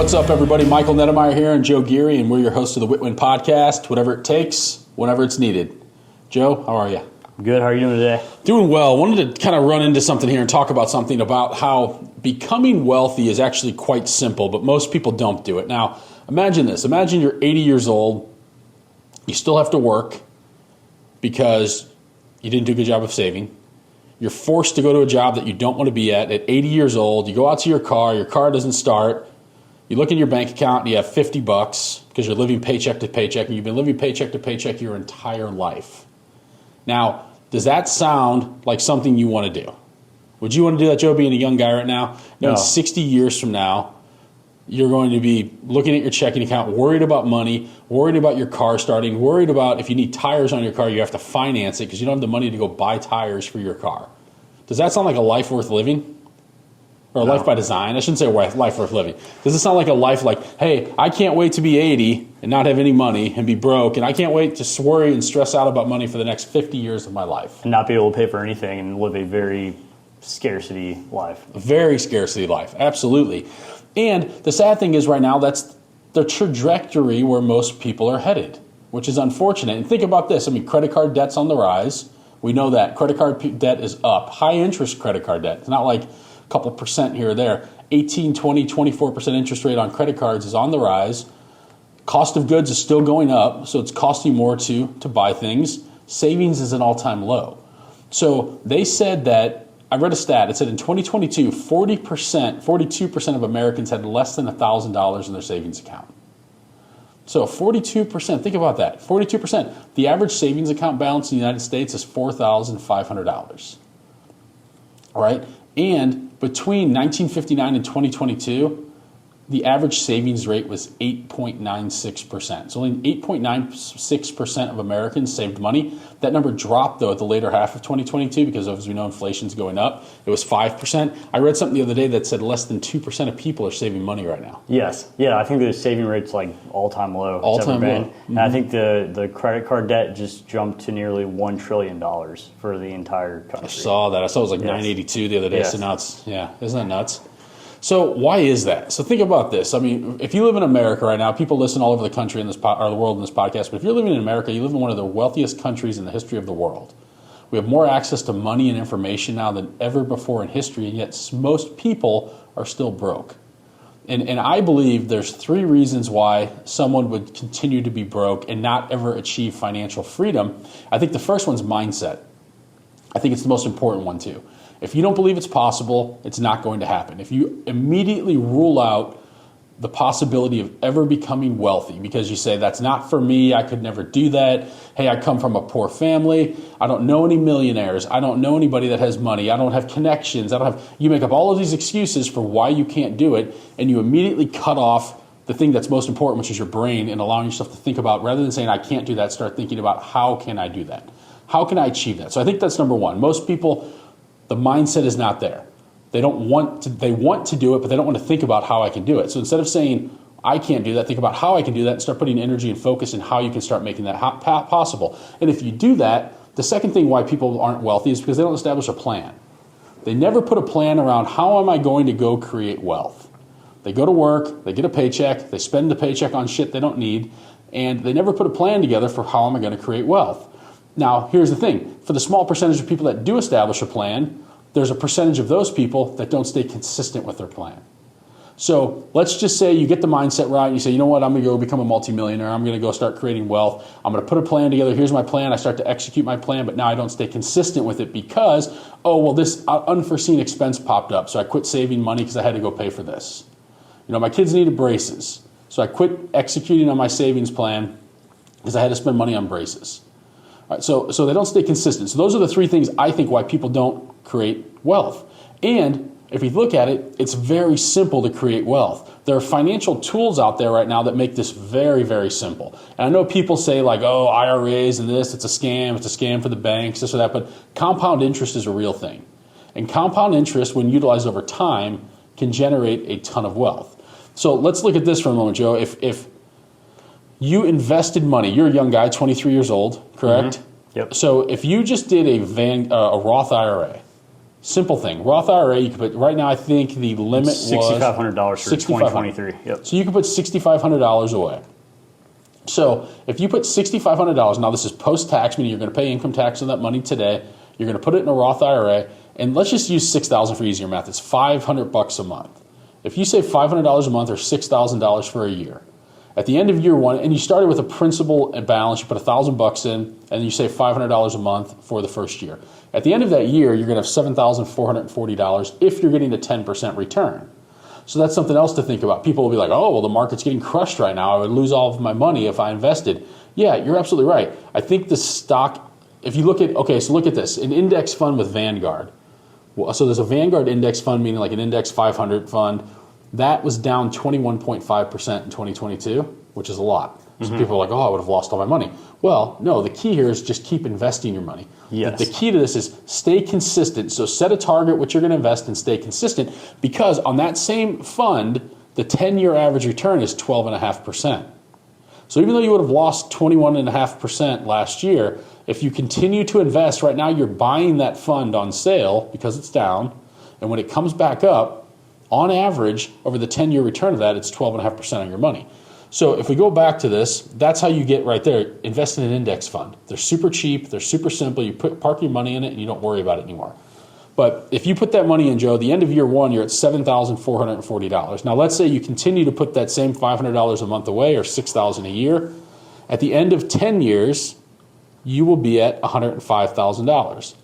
What's up, everybody? Michael Nettemeyer here and Joe Geary, and we're your hosts of the Whitwin Podcast. Whatever it takes, whenever it's needed. Joe, how are you? Good. How are you doing today? Doing well. Wanted to kind of run into something here and talk about something about how becoming wealthy is actually quite simple, but most people don't do it. Now, imagine this. Imagine you're 80 years old. You still have to work because you didn't do a good job of saving. You're forced to go to a job that you don't want to be at 80 years old. You go out to your car doesn't start. You look in your bank account and you have $50 because you're living paycheck to paycheck, and you've been living paycheck to paycheck your entire life. Now, does that sound like something you want to do? Would you want to do that, Joe, being a young guy right now? No. 60 years from now, you're going to be looking at your checking account, worried about money, worried about your car starting, worried about if you need tires on your car, you have to finance it because you don't have the money to go buy tires for your car. Does that sound like a life worth living? Or a life by design? I shouldn't say life worth living. Does it sound like a life like, hey, I can't wait to be 80 and not have any money and be broke, and I can't wait to worry and stress out about money for the next 50 years of my life? And not be able to pay for anything and live a very scarcity life. A very scarcity life, absolutely. And the sad thing is right now, that's the trajectory where most people are headed, which is unfortunate. And think about this. I mean, credit card debt's on the rise. We know that. Credit card debt is up. High interest credit card debt. It's not like couple percent here or there. 18, 20, 24% interest rate on credit cards is on the rise. Cost of goods is still going up, so it's costing more to buy things. Savings is an all-time low. So they said that, I read a stat, it said in 2022, 42% of Americans had less than $1,000 in their savings account. So 42%, think about that, 42%. The average savings account balance in the United States is $4,500. All right? And between 1959 and 2022, the average savings rate was 8.96%. So only 8.96% of Americans saved money. That number dropped, though, at the later half of 2022 because, as we know, inflation's going up. It was 5%. I read something the other day that said less than 2% of people are saving money right now. Yes. Yeah, I think the saving rate's like all-time low. All-time low. Mm-hmm. And I think the credit card debt just jumped to nearly $1 trillion for the entire country. I saw that. I saw it was like 982 the other day. Yes. So now it's, isn't that nuts? So why is that? So think about this. I mean, if you live in America right now, people listen all over the country in this or the world in this podcast, but if you're living in America, you live in one of the wealthiest countries in the history of the world. We have more access to money and information now than ever before in history, and yet most people are still broke. And I believe there's 3 reasons why someone would continue to be broke and not ever achieve financial freedom. I think the first one's mindset. I think it's the most important one too. If you don't believe it's possible, it's not going to happen. If you immediately rule out the possibility of ever becoming wealthy because you say, that's not for me, I could never do that. Hey, I come from a poor family. I don't know any millionaires. I don't know anybody that has money. I don't have connections. You make up all of these excuses for why you can't do it, and you immediately cut off the thing that's most important, which is your brain, and allowing yourself to think about, rather than saying, I can't do that, start thinking about, how can I do that? How can I achieve that? So I think that's number one. Most people, the mindset is not there. They want to do it, but they don't want to think about how I can do it. So instead of saying, I can't do that, think about how I can do that and start putting energy and focus in how you can start making that possible. And if you do that, the second thing why people aren't wealthy is because they don't establish a plan. They never put a plan around, how am I going to go create wealth? They go to work, they get a paycheck, they spend the paycheck on shit they don't need, and they never put a plan together for how am I going to create wealth. Now, here's the thing. For the small percentage of people that do establish a plan, there's a percentage of those people that don't stay consistent with their plan. So let's just say you get the mindset right and you say, you know what, I'm going to go become a multimillionaire. I'm going to go start creating wealth. I'm going to put a plan together. Here's my plan. I start to execute my plan, but now I don't stay consistent with it because, this unforeseen expense popped up. So I quit saving money because I had to go pay for this. My kids needed braces. So I quit executing on my savings plan because I had to spend money on braces. All right, so they don't stay consistent. So those are the 3 things I think why people don't create wealth. And if you look at it, it's very simple to create wealth. There are financial tools out there right now that make this very, very simple. And I know people say like, IRAs and this, it's a scam for the banks, this or that, but compound interest is a real thing. And compound interest, when utilized over time, can generate a ton of wealth. So let's look at this for a moment, Joe. If you invested money, you're a young guy, 23 years old, correct? Mm-hmm. Yep. So if you just did a Roth IRA, Simple thing. Roth IRA, you could put, right now I think the limit was $6,500 for 2023. Yep. So you could put $6,500 away. So if you put $6,500, now this is post-tax, meaning you're going to pay income tax on that money today. You're going to put it in a Roth IRA, and let's just use $6,000 for easier math. It's $500 a month. If you save $500 a month or $6,000 for a year, at the end of year one, and you started with a principal and balance, you put $1,000 in, and you save $500 a month for the first year. At the end of that year, you're going to have $7,440 if you're getting a 10% return. So that's something else to think about. People will be like, oh, well, the market's getting crushed right now. I would lose all of my money if I invested. Yeah, you're absolutely right. I think the stock, if you look at, okay, so look at this, an index fund with Vanguard. Well, so there's a Vanguard index fund, meaning like an index 500 fund. That was down 21.5% in 2022, which is a lot. So people are like, oh, I would have lost all my money. Well, no, the key here is just keep investing your money. Yes. The key to this is stay consistent. So set a target, what you're going to invest, and stay consistent, because on that same fund, the 10-year average return is 12.5%. So even though you would have lost 21.5% last year, if you continue to invest, right now you're buying that fund on sale because it's down, and when it comes back up, on average, over the 10-year return of that, it's 12.5% on your money. So if we go back to this, that's how you get right there. Invest in an index fund. They're super cheap. They're super simple. You park your money in it, and you don't worry about it anymore. But if you put that money in, Joe, the end of year one, you're at $7,440. Now, let's say you continue to put that same $500 a month away or $6,000 a year. At the end of 10 years, you will be at $105,000.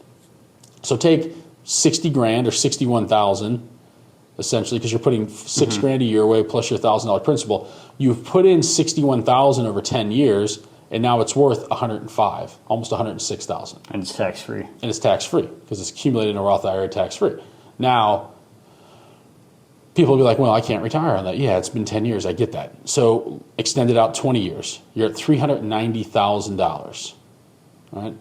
So take 60 grand or 61,000, essentially, because you're putting $6,000 a year away plus your $1,000 principal. You've put in 61,000 over 10 years, and now it's worth 105, almost 106,000. And it's tax-free. And it's tax-free because it's accumulated in a Roth IRA tax-free. Now, people will be like, well, I can't retire on that. Yeah, it's been 10 years. I get that. So extend it out 20 years. You're at $390,000. All right?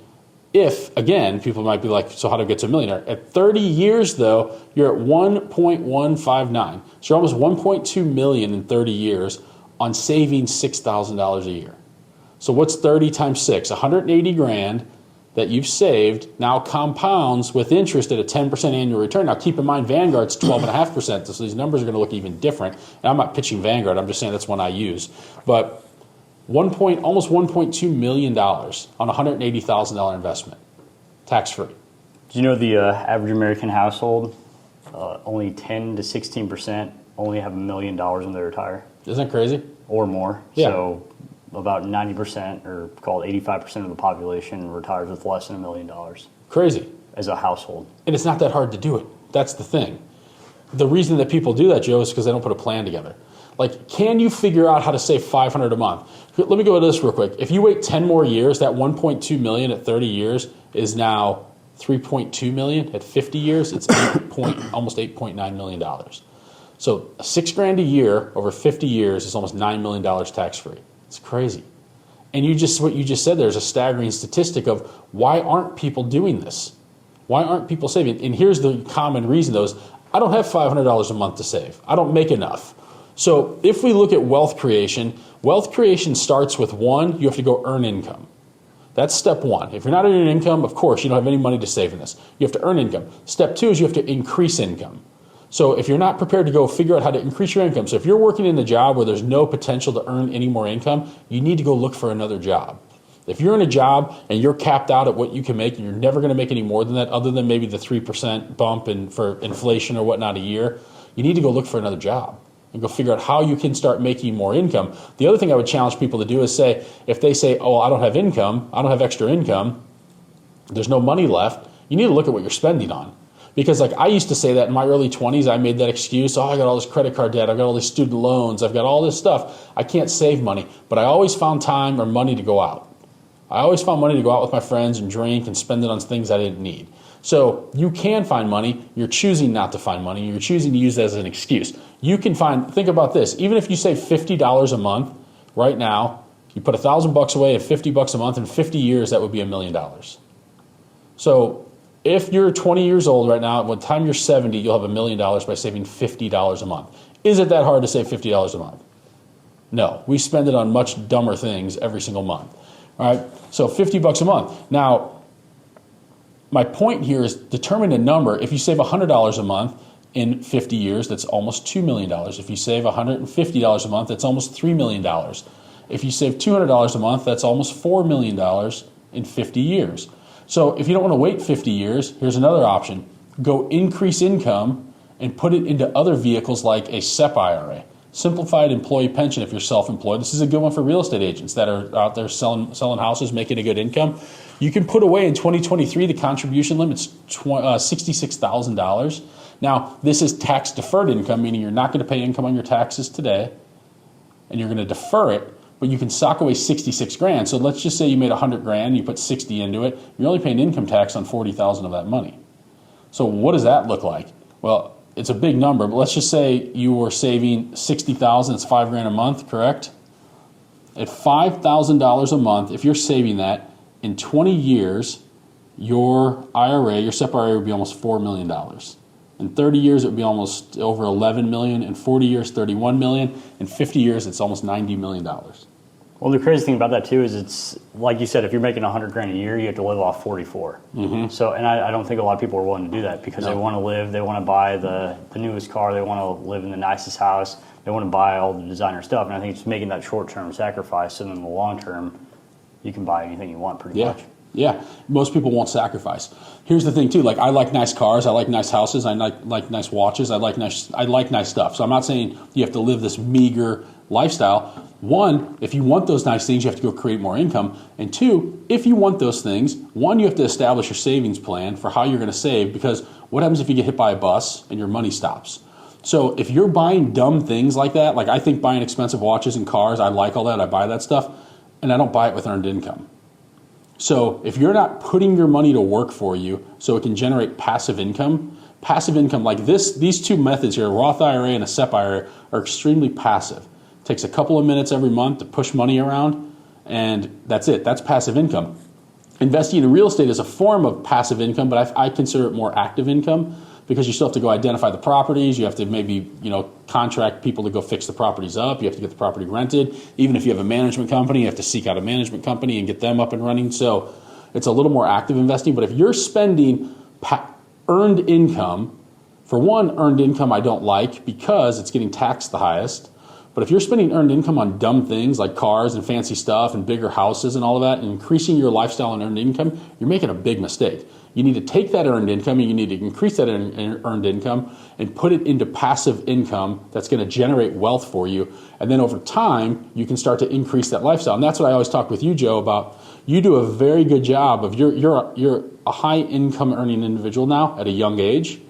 If, again, people might be like, so how do I get to a millionaire? At 30 years, though, you're at 1.159. So you're almost 1.2 million in 30 years on saving $6,000 a year. So what's 30 times 6? 180 grand that you've saved now compounds with interest at a 10% annual return. Now keep in mind, Vanguard's 12.5%, so these numbers are going to look even different. And I'm not pitching Vanguard, I'm just saying that's one I use. But almost $1.2 million on a $180,000 investment, tax-free. Do you know the average American household, only 10 to 16% only have $1 million when they retire? Isn't that crazy? Or more. Yeah. So about 90%, or call it 85% of the population retires with less than $1 million. Crazy. As a household. And it's not that hard to do it. That's the thing. The reason that people do that, Joe, is because they don't put a plan together. Like, can you figure out how to save $500 a month? Let me go to this real quick. If you wait 10 more years, that 1.2 million at 30 years is now 3.2 million at 50 years. It's almost $8.9 million. So $6,000 a year over 50 years is almost $9 million tax-free. It's crazy. And what you just said, there's a staggering statistic of why aren't people doing this? Why aren't people saving? And here's the common reason, though, is I don't have $500 a month to save. I don't make enough. So if we look at wealth creation starts with one, you have to go earn income. That's step one. If you're not earning income, of course, you don't have any money to save in this. You have to earn income. Step two is you have to increase income. So if you're not prepared to go figure out how to increase your income, so if you're working in a job where there's no potential to earn any more income, you need to go look for another job. If you're in a job and you're capped out at what you can make and you're never going to make any more than that, other than maybe the 3% bump for inflation or whatnot a year, you need to go look for another job and go figure out how you can start making more income. The other thing I would challenge people to do is if they say, oh, I don't have income, I don't have extra income, there's no money left, you need to look at what you're spending on. Because like I used to say that in my early 20s, I made that excuse, oh, I got all this credit card debt, I've got all these student loans, I've got all this stuff, I can't save money. But I always found time or money to go out. I always found money to go out with my friends and drink and spend it on things I didn't need. So you can find money, you're choosing not to find money, you're choosing to use that as an excuse. You can think about this, even if you save $50 a month right now, you put $1,000 away at $50 a month, in 50 years that would be $1 million. So if you're 20 years old right now, by the time you're 70, you'll have $1 million by saving $50 a month. Is it that hard to save $50 a month? No, we spend it on much dumber things every single month. All right, so $50 a month. Now, my point here is determine a number. If you save $100 a month in 50 years, that's almost $2 million. If you save $150 a month, that's almost $3 million. If you save $200 a month, that's almost $4 million in 50 years. So if you don't want to wait 50 years, here's another option. Go increase income and put it into other vehicles like a SEP IRA, simplified employee pension if you're self-employed. This is a good one for real estate agents that are out there selling houses, making a good income. You can put away in 2023, the contribution limit's $66,000. Now, this is tax deferred income, meaning you're not going to pay income on your taxes today, and you're going to defer it, but you can sock away 66 grand. So let's just say you made 100 grand, you put 60 into it, you're only paying income tax on 40,000 of that money. So what does that look like? Well, it's a big number, but let's just say you were saving 60,000, it's 5 grand a month, correct? At $5,000 a month, if you're saving that, in 20 years, your IRA, your SEP IRA would be almost $4 million. In 30 years, it would be almost over 11 million. In 40 years, 31 million. In 50 years, it's almost $90 million. Well, the crazy thing about that too is it's like you said, if you're making 100 grand a year, you have to live off 44. Mm-hmm. So, and I don't think a lot of people are willing to do that because they want to live, they want to buy the newest car, they want to live in the nicest house, they want to buy all the designer stuff. And I think it's making that short-term sacrifice, and in the long term, you can buy anything you want pretty much. Yeah, most people won't sacrifice. Here's the thing too, like I like nice cars, I like nice houses, I like nice watches, I like nice stuff. So I'm not saying you have to live this meager lifestyle. One, if you want those nice things, you have to go create more income. And two, if you want those things, one, you have to establish your savings plan for how you're going to save, because what happens if you get hit by a bus and your money stops? So if you're buying dumb things like that, like I think buying expensive watches and cars, I like all that, I buy that stuff, and I don't buy it with earned income. So if you're not putting your money to work for you so it can generate passive income like these two methods here, a Roth IRA and a SEP IRA, are extremely passive. It takes a couple of minutes every month to push money around, and that's it. That's passive income. Investing in real estate is a form of passive income, but I consider it more active income, because you still have to go identify the properties. You have to maybe, contract people to go fix the properties up. You have to get the property rented. Even if you have a management company, you have to seek out a management company and get them up and running. So it's a little more active investing. But if you're spending earned income, for one, earned income I don't like because it's getting taxed the highest. But if you're spending earned income on dumb things like cars and fancy stuff and bigger houses and all of that, and increasing your lifestyle and earned income, you're making a big mistake. You need to take that earned income and you need to increase that earned income and put it into passive income that's going to generate wealth for you. And then over time, you can start to increase that lifestyle. And that's what I always talk with you, Joe, about. You do a very good job of, you're a high income earning individual now at a young age,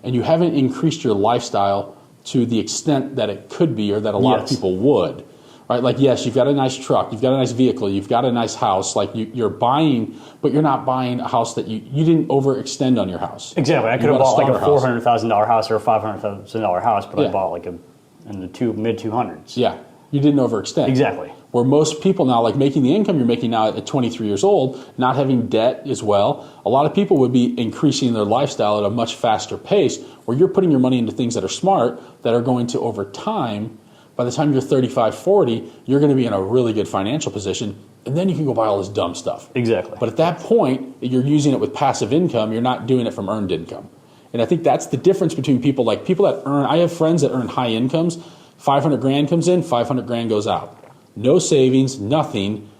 and you haven't increased your lifestyle to the extent that it could be, or that a lot of people would. Right? Like, yes, you've got a nice truck, you've got a nice vehicle, you've got a nice house. Like you're buying, but you're not buying a house that you didn't overextend on your house. Exactly. I could have bought like a $400,000 house or a $500,000 house, but I bought like in the mid 200s. Yeah, you didn't overextend. Exactly. Where most people now, like making the income you're making now at 23 years old, not having debt as well, a lot of people would be increasing their lifestyle at a much faster pace, where you're putting your money into things that are smart, that are going to, over time, by the time you're 35, 40, you're going to be in a really good financial position, and then you can go buy all this dumb stuff. Exactly. But at that point, you're using it with passive income, you're not doing it from earned income. And I think that's the difference between people that earn, I have friends that earn high incomes, 500 grand comes in, 500 grand goes out. No savings, nothing,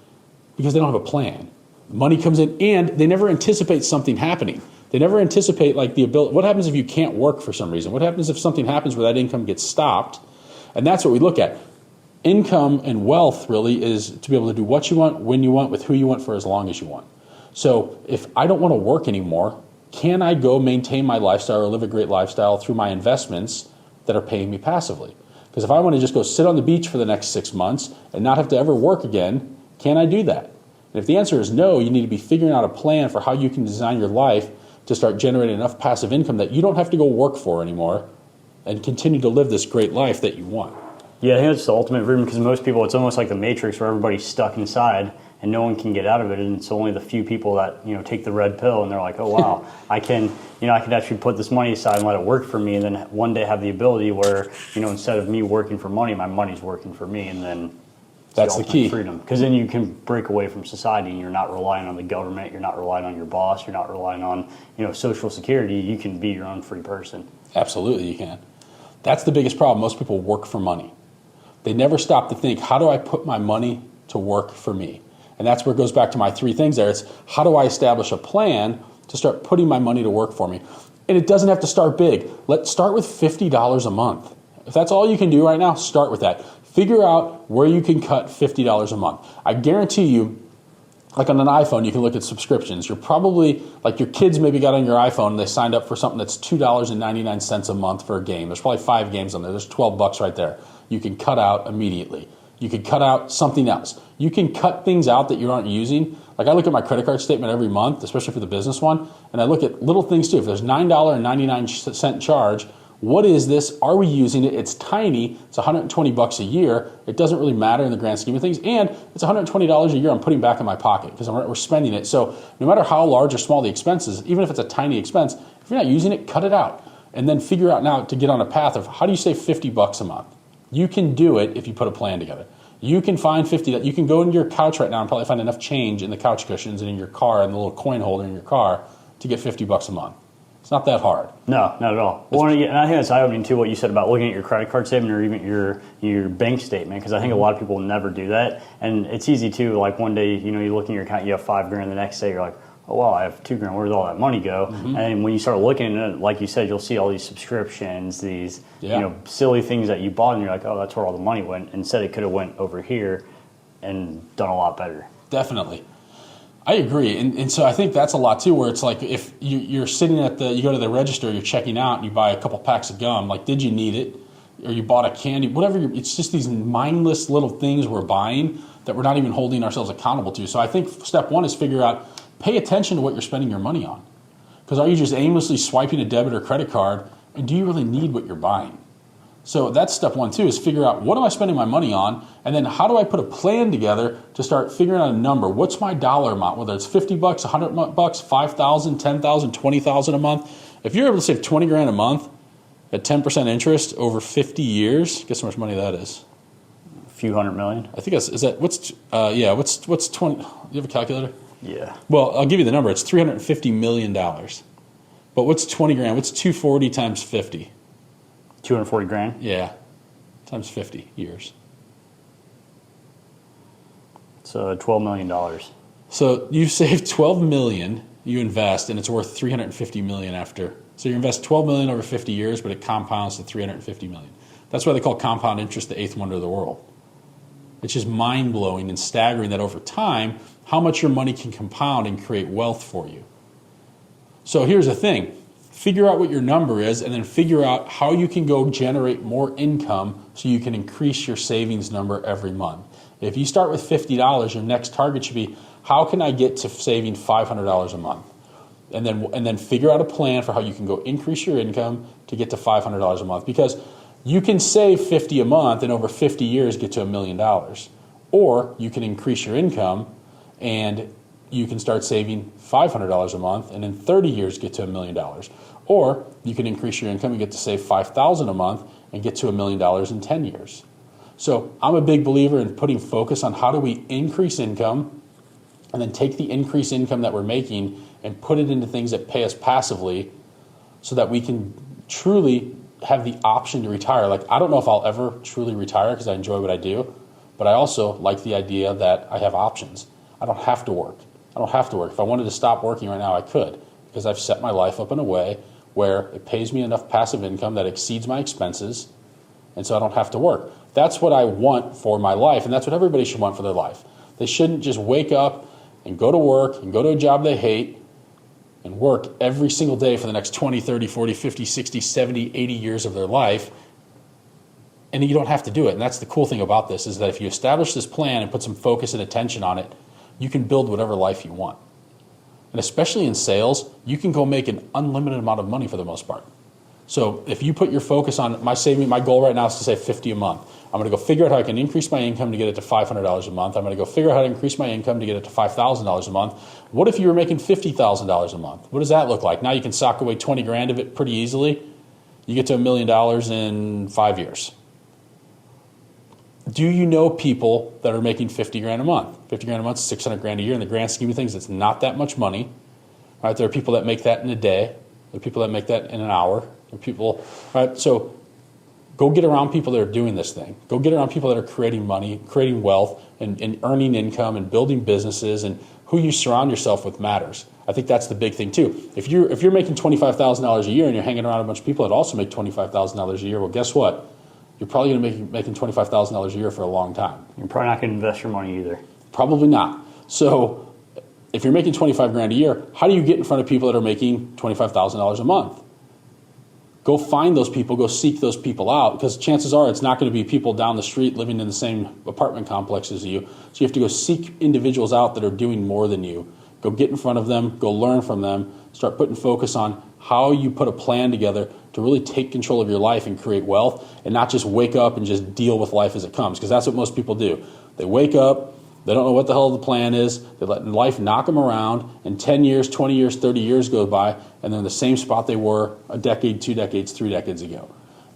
because they don't have a plan. Money comes in, and they never anticipate something happening. They never anticipate like the ability. What happens if you can't work for some reason? What happens if something happens where that income gets stopped? And that's what we look at. Income and wealth really is to be able to do what you want, when you want, with who you want, for as long as you want. So if I don't want to work anymore, can I go maintain my lifestyle or live a great lifestyle through my investments that are paying me passively? Because if I want to just go sit on the beach for the next 6 months and not have to ever work again, can I do that? And if the answer is no, you need to be figuring out a plan for how you can design your life to start generating enough passive income that you don't have to go work for anymore, and continue to live this great life that you want. Yeah, I think that's the ultimate dream, because most people, it's almost like the Matrix, where everybody's stuck inside and no one can get out of it, and it's only the few people that take the red pill and they're like, oh wow, I can actually put this money aside and let it work for me, and then one day have the ability where instead of me working for money, my money's working for me, and then That's the key. Freedom, because then you can break away from society, and you're not relying on the government. You're not relying on your boss. You're not relying on Social Security. You can be your own free person. Absolutely, you can. That's the biggest problem. Most people work for money. They never stop to think, how do I put my money to work for me? And that's where it goes back to my 3 things there. It's how do I establish a plan to start putting my money to work for me? And it doesn't have to start big. Let's start with $50 a month. If that's all you can do right now, start with that. Figure out where you can cut $50 a month. I guarantee you, like on an iPhone, you can look at subscriptions. You're probably, like your kids maybe got on your iPhone and they signed up for something that's $2.99 a month for a game. There's probably 5 games on there. There's $12 right there. You can cut out immediately. You could cut out something else. You can cut things out that you aren't using. Like I look at my credit card statement every month, especially for the business one, and I look at little things too. If there's $9.99 charge, what is this? Are we using it? It's tiny. It's $120 a year. It doesn't really matter in the grand scheme of things. And it's $120 a year I'm putting back in my pocket because we're spending it. So no matter how large or small the expense is, even if it's a tiny expense, if you're not using it, cut it out. And then figure out now to get on a path of how do you save $50 a month? You can do it if you put a plan together. You can find 50. You can go into your couch right now and probably find enough change in the couch cushions and in your car and the little coin holder in your car to get $50 a month. It's not that hard. No, not at all. And I think it's eye-opening too what you said about looking at your credit card statement or even your bank statement, because I think a lot of people never do that. And it's easy too. Like one day, you look in your account, you have $5,000. The next day, you're like, oh wow, I have $2,000. Where did all that money go? Mm-hmm. And when you start looking at it, like you said, you'll see all these subscriptions, these silly things that you bought, and you're like, oh, that's where all the money went. Instead, it could have went over here and done a lot better. Definitely. I agree. And so I think that's a lot too, where it's like if you're sitting you go to the register, you're checking out and you buy a couple packs of gum, like did you need it? Or you bought a candy, whatever, it's just these mindless little things we're buying that we're not even holding ourselves accountable to. So I think step 1 is figure out, pay attention to what you're spending your money on. Because are you just aimlessly swiping a debit or credit card, and do you really need what you're buying? So that's step 1 too, is figure out what am I spending my money on, and then how do I put a plan together to start figuring out a number. What's my dollar amount, whether it's $50, $100, $5,000, $10,000, $20,000 a month. If you're able to save $20,000 a month at 10% interest over 50 years, guess how much money that is? A few $100 million. I think what's 20? Do you have a calculator? Yeah. Well, I'll give you the number. It's $350 million. But what's $20,000? What's 240 times 50? 240 grand? Yeah. Times 50 years. So $12 million. So you save $12 million, you invest, and it's worth $350 million after. So you invest $12 million over 50 years, but it compounds to $350 million. That's why they call compound interest the 8th wonder of the world. It's just mind-blowing and staggering that over time, how much your money can compound and create wealth for you. So here's the thing. Figure out what your number is, and then figure out how you can go generate more income so you can increase your savings number every month. If you start with $50, your next target should be, how can I get to saving $500 a month? And then figure out a plan for how you can go increase your income to get to $500 a month. Because you can save $50 a month and over 50 years get to $1 million. Or you can increase your income and you can start saving $500 a month and in 30 years get to $1 million. Or you can increase your income and get to save $5,000 a month and get to $1 million in 10 years. So I'm a big believer in putting focus on how do we increase income and then take the increased income that we're making and put it into things that pay us passively so that we can truly have the option to retire. Like, I don't know if I'll ever truly retire because I enjoy what I do, but I also like the idea that I have options. I don't have to work. If I wanted to stop working right now, I could, because I've set my life up in a way where it pays me enough passive income that exceeds my expenses, and so I don't have to work. That's what I want for my life, and that's what everybody should want for their life. They shouldn't just wake up and go to work and go to a job they hate and work every single day for the next 20, 30, 40, 50, 60, 70, 80 years of their life, and you don't have to do it. And that's the cool thing about this, is that if you establish this plan and put some focus and attention on it, you can build whatever life you want. And especially in sales, you can go make an unlimited amount of money for the most part. So if you put your focus on my goal right now is to save $50 a month. I'm going to go figure out how I can increase my income to get it to $500 a month. I'm going to go figure out how to increase my income to get it to $5,000 a month. What if you were making $50,000 a month? What does that look like? Now you can sock away $20,000 of it pretty easily. You get to $1 million in 5 years. Do you know people that are making 50 grand a month? 50 grand a month, 600 grand a year. In the grand scheme of things, it's not that much money. Right? There are people that make that in a day. There are people that make that in an hour. There are people, right? So go get around people that are doing this thing. Go get around people that are creating money, creating wealth, and earning income and building businesses. And who you surround yourself with matters. I think that's the big thing too. If you're making $25,000 a year and you're hanging around a bunch of people that also make $25,000 a year, well, guess what? You're probably going to be making $25,000 a year for a long time. You're probably not going to invest your money either. Probably not. So if you're making 25 grand a year, how do you get in front of people that are making $25,000 a month? Go find those people, go seek those people out, because chances are it's not going to be people down the street living in the same apartment complex as you. So you have to go seek individuals out that are doing more than you. Go get in front of them, go learn from them, start putting focus on how you put a plan together to really take control of your life and create wealth, and not just wake up and just deal with life as it comes, because that's what most people do. They wake up, they don't know what the hell the plan is, they let life knock them around, and 10 years, 20 years, 30 years go by, and they're in the same spot they were a decade, 2 decades, 3 decades ago.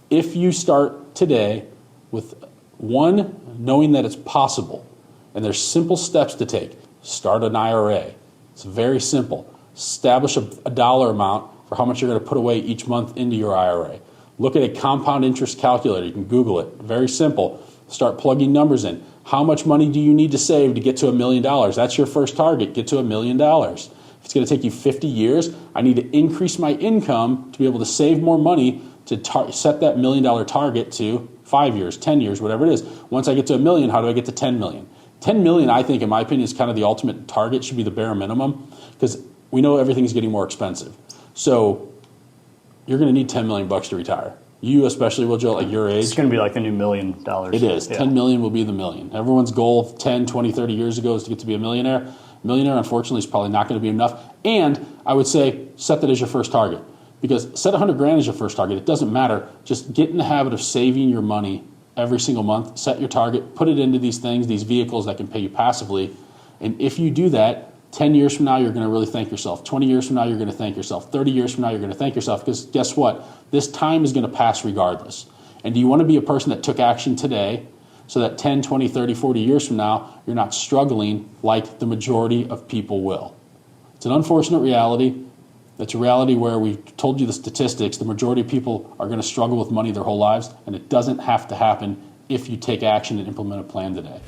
If you start today with one, knowing that it's possible, and there's simple steps to take. Start an IRA. It's very simple. Establish a dollar amount for how much you're going to put away each month into your IRA. Look at a compound interest calculator. You can Google it. Very simple. Start plugging numbers in. How much money do you need to save to get to $1 million? That's your first target. Get to $1 million. If it's going to take you 50 years, I need to increase my income to be able to save more money to set that $1 million target to 5 years, 10 years, whatever it is. Once I get to $1 million, how do I get to 10 million? 10 million, I think, in my opinion, is kind of the ultimate target, should be the bare minimum, because we know everything's getting more expensive. So you're going to need 10 million bucks to retire. You especially, will, Joe, at your age. It's going to be like the new $1 million. It is. Yeah. 10 million will be the million. Everyone's goal 10, 20, 30 years ago is to get to be a millionaire. Millionaire, unfortunately, is probably not going to be enough. And I would say set that as your first target, because set 100 grand as your first target. It doesn't matter. Just get in the habit of saving your money every single month. Set your target. Put it into these things, these vehicles that can pay you passively. And if you do that, 10 years from now, you're going to really thank yourself. 20 years from now, you're going to thank yourself. 30 years from now, you're going to thank yourself, because guess what? This time is going to pass regardless. And do you want to be a person that took action today so that 10, 20, 30, 40 years from now, you're not struggling like the majority of people will? It's an unfortunate reality. It's a reality where we've told you the statistics. The majority of people are going to struggle with money their whole lives, and it doesn't have to happen if you take action and implement a plan today.